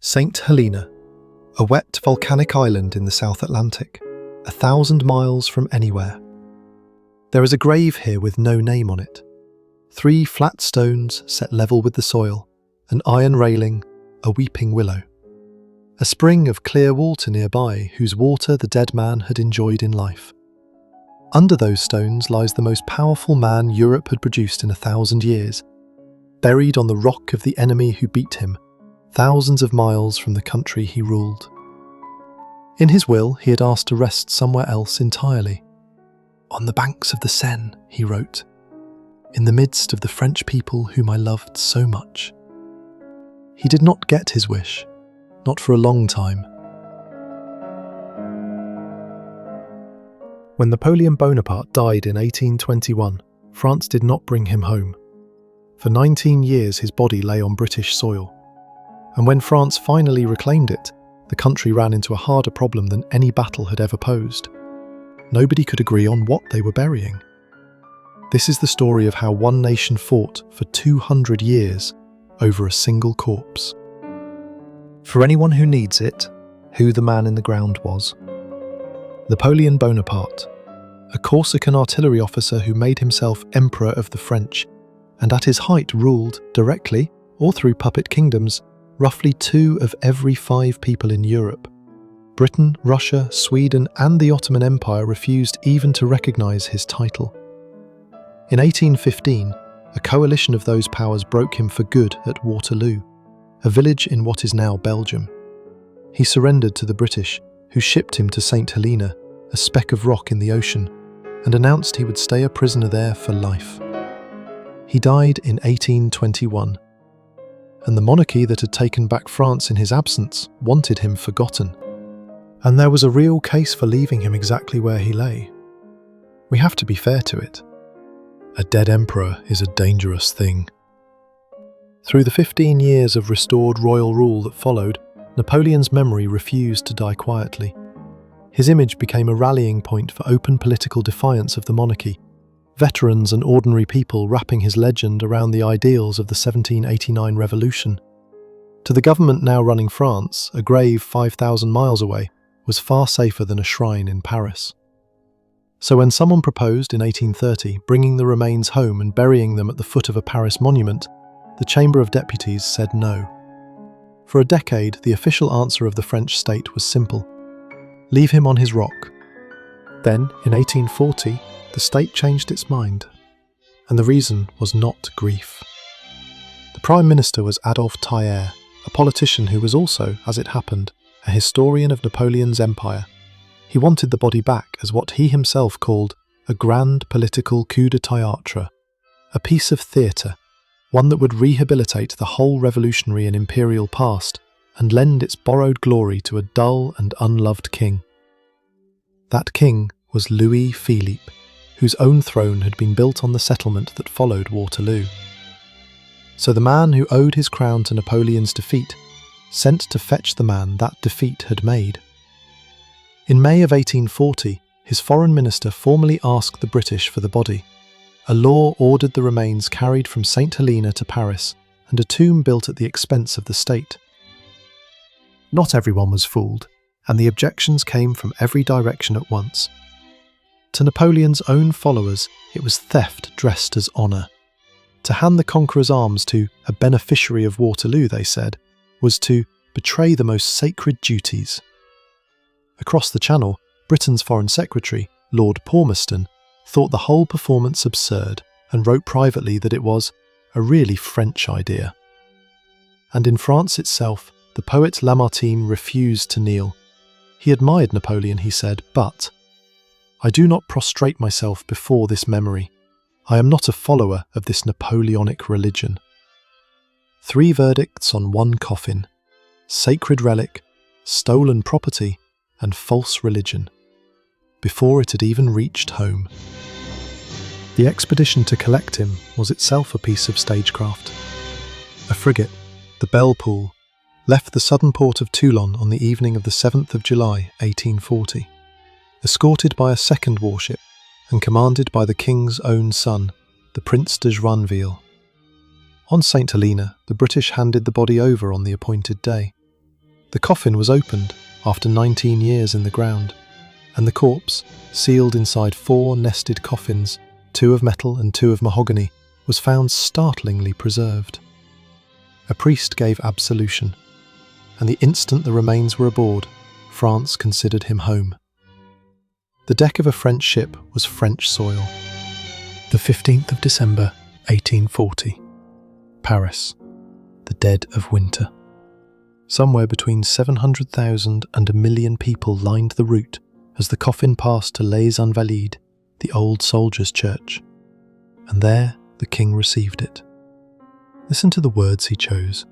Saint Helena, a wet volcanic island in the South Atlantic, 1,000 miles from anywhere. There is a grave here with no name on it. 3 flat stones set level with the soil, an iron railing, a weeping willow. A spring of clear water nearby whose water the dead man had enjoyed in life. Under those stones lies the most powerful man Europe had produced in 1,000 years, buried on the rock of the enemy who beat him, thousands of miles from the country he ruled. In his will, he had asked to rest somewhere else entirely. "On the banks of the Seine," he wrote, "in the midst of the French people whom I loved so much." He did not get his wish, not for a long time. When Napoleon Bonaparte died in 1821, France did not bring him home. For 19 years his body lay on British soil. And when France finally reclaimed it, the country ran into a harder problem than any battle had ever posed. Nobody could agree on what they were burying. This is the story of how one nation fought for 200 years over a single corpse. For anyone who needs it, who the man in the ground was. Napoleon Bonaparte, a Corsican artillery officer who made himself Emperor of the French, and at his height ruled, directly or through puppet kingdoms, roughly 2 of every 5 people in Europe. Britain, Russia, Sweden and the Ottoman Empire refused even to recognise his title. In 1815, a coalition of those powers broke him for good at Waterloo, a village in what is now Belgium. He surrendered to the British, who shipped him to Saint Helena, a speck of rock in the ocean, and announced he would stay a prisoner there for life. He died in 1821, and the monarchy that had taken back France in his absence wanted him forgotten. And there was a real case for leaving him exactly where he lay. We have to be fair to it. A dead emperor is a dangerous thing. Through the 15 years of restored royal rule that followed, Napoleon's memory refused to die quietly. His image became a rallying point for open political defiance of the monarchy, veterans and ordinary people wrapping his legend around the ideals of the 1789 revolution. To the government now running France, a grave 5,000 miles away was far safer than a shrine in Paris. So when someone proposed in 1830 bringing the remains home and burying them at the foot of a Paris monument, the Chamber of Deputies said no. For a decade, the official answer of the French state was simple: leave him on his rock. Then, in 1840, the state changed its mind, and the reason was not grief. The Prime Minister was Adolphe Thiers, a politician who was also, as it happened, a historian of Napoleon's empire. He wanted the body back as what he himself called a grand political coup de théâtre, a piece of theatre, one that would rehabilitate the whole revolutionary and imperial past and lend its borrowed glory to a dull and unloved king. That king was Louis-Philippe, whose own throne had been built on the settlement that followed Waterloo. So the man who owed his crown to Napoleon's defeat sent to fetch the man that defeat had made. In May of 1840, his foreign minister formally asked the British for the body. A law ordered the remains carried from Saint Helena to Paris and a tomb built at the expense of the state. Not everyone was fooled, and the objections came from every direction at once. To Napoleon's own followers, it was theft dressed as honour. To hand the conqueror's arms to a beneficiary of Waterloo, they said, was to betray the most sacred duties. Across the Channel, Britain's Foreign Secretary, Lord Palmerston, thought the whole performance absurd and wrote privately that it was a really French idea. And in France itself, the poet Lamartine refused to kneel. He admired Napoleon, he said, but "I do not prostrate myself before this memory. I am not a follower of this Napoleonic religion." 3 verdicts on 1 coffin: sacred relic, stolen property, and false religion, before it had even reached home. The expedition to collect him was itself a piece of stagecraft. A frigate, the Belle Poule, left the southern port of Toulon on the evening of the 7th of July, 1840, escorted by a second warship and commanded by the king's own son, the Prince de Joinville. On Saint Helena, the British handed the body over on the appointed day. The coffin was opened after 19 years in the ground, and the corpse, sealed inside 4 nested coffins, 2 of metal and 2 of mahogany, was found startlingly preserved. A priest gave absolution, and the instant the remains were aboard, France considered him home. The deck of a French ship was French soil. The 15th of December, 1840. Paris, the dead of winter. Somewhere between 700,000 and 1 million people lined the route as the coffin passed to Les Invalides, the old soldiers' church, and there the king received it. Listen to the words he chose.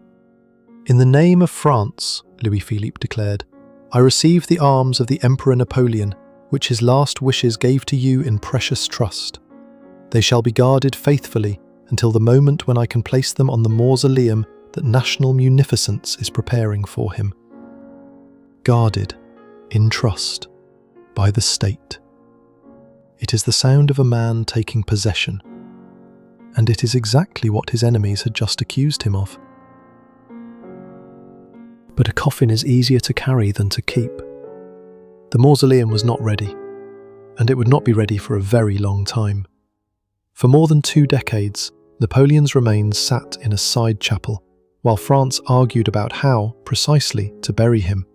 "In the name of France," Louis-Philippe declared, "I receive the arms of the Emperor Napoleon, which his last wishes gave to you in precious trust. They shall be guarded faithfully until the moment when I can place them on the mausoleum that national munificence is preparing for him. Guarded, in trust, by the state." It is the sound of a man taking possession, and it is exactly what his enemies had just accused him of. But a coffin is easier to carry than to keep. The mausoleum was not ready, and it would not be ready for a very long time. For more than 2 decades, Napoleon's remains sat in a side chapel, while France argued about how, precisely, to bury him.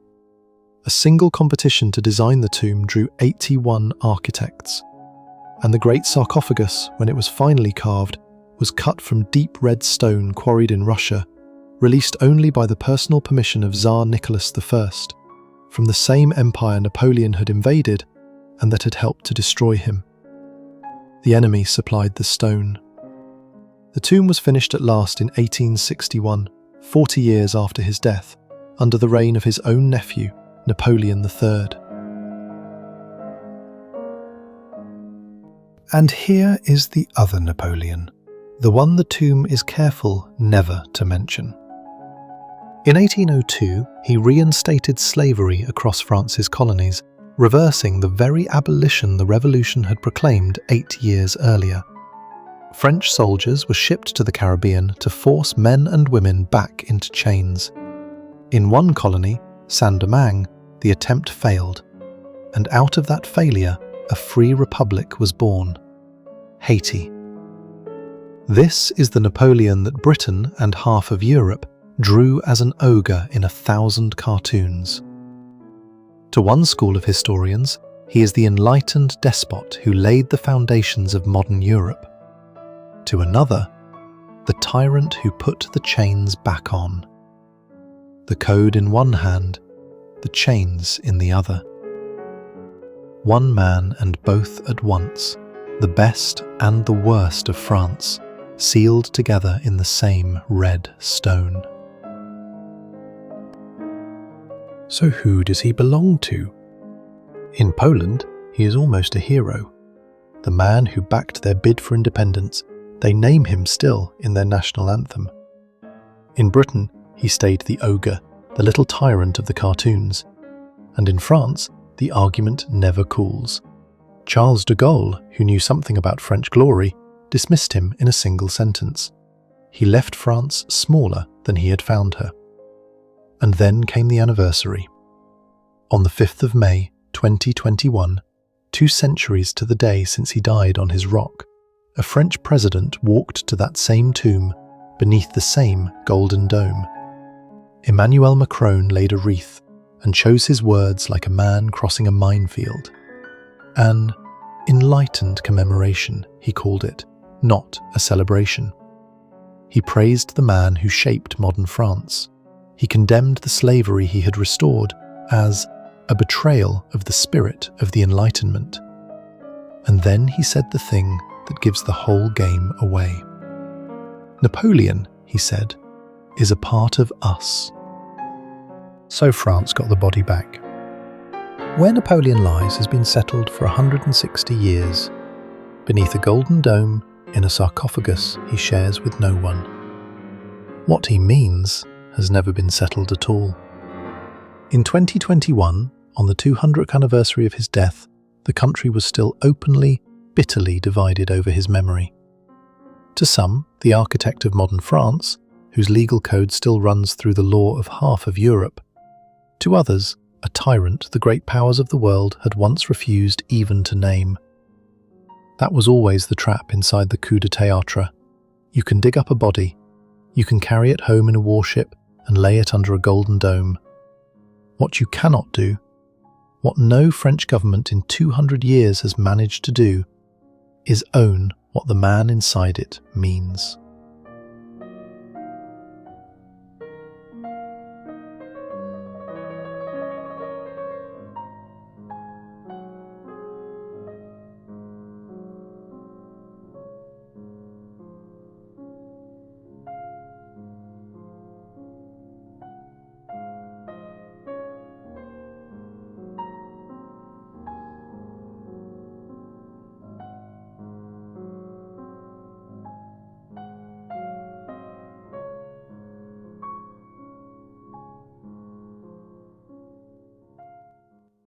A single competition to design the tomb drew 81 architects, and the great sarcophagus, when it was finally carved, was cut from deep red stone quarried in Russia, released only by the personal permission of Tsar Nicholas I, from the same empire Napoleon had invaded and that had helped to destroy him. The enemy supplied the stone. The tomb was finished at last in 1861, 40 years after his death, under the reign of his own nephew, Napoleon III. And here is the other Napoleon, the one the tomb is careful never to mention. In 1802, he reinstated slavery across France's colonies, reversing the very abolition the revolution had proclaimed 8 years earlier. French soldiers were shipped to the Caribbean to force men and women back into chains. In one colony, Saint-Domingue, the attempt failed, and out of that failure, a free republic was born: Haiti. This is the Napoleon that Britain and half of Europe drew as an ogre in 1,000 cartoons. To one school of historians, he is the enlightened despot who laid the foundations of modern Europe. To another, the tyrant who put the chains back on. The code in one hand, the chains in the other. One man and both at once, the best and the worst of France, sealed together in the same red stone. So who does he belong to? In Poland, he is almost a hero. The man who backed their bid for independence, they name him still in their national anthem. In Britain, he stayed the ogre, the little tyrant of the cartoons. And in France, the argument never cools. Charles de Gaulle, who knew something about French glory, dismissed him in a single sentence. He left France smaller than he had found her. And then came the anniversary. On the 5th of May, 2021, 2 centuries to the day since he died on his rock, a French president walked to that same tomb beneath the same golden dome. Emmanuel Macron laid a wreath and chose his words like a man crossing a minefield. An enlightened commemoration, he called it, not a celebration. He praised the man who shaped modern France. He condemned the slavery he had restored as a betrayal of the spirit of the Enlightenment. And then he said the thing that gives the whole game away. Napoleon, he said, is a part of us. So France got the body back. Where Napoleon lies has been settled for 160 years, beneath a golden dome in a sarcophagus he shares with no one. What he means has never been settled at all. In 2021, on the 200th anniversary of his death, the country was still openly, bitterly divided over his memory. To some, the architect of modern France, whose legal code still runs through the law of half of Europe, To others, a tyrant the great powers of the world had once refused even to name. That was always the trap inside the coup de théâtre. You can dig up a body, you can carry it home in a warship and lay it under a golden dome. What you cannot do, what no French government in 200 years has managed to do, is own what the man inside it means.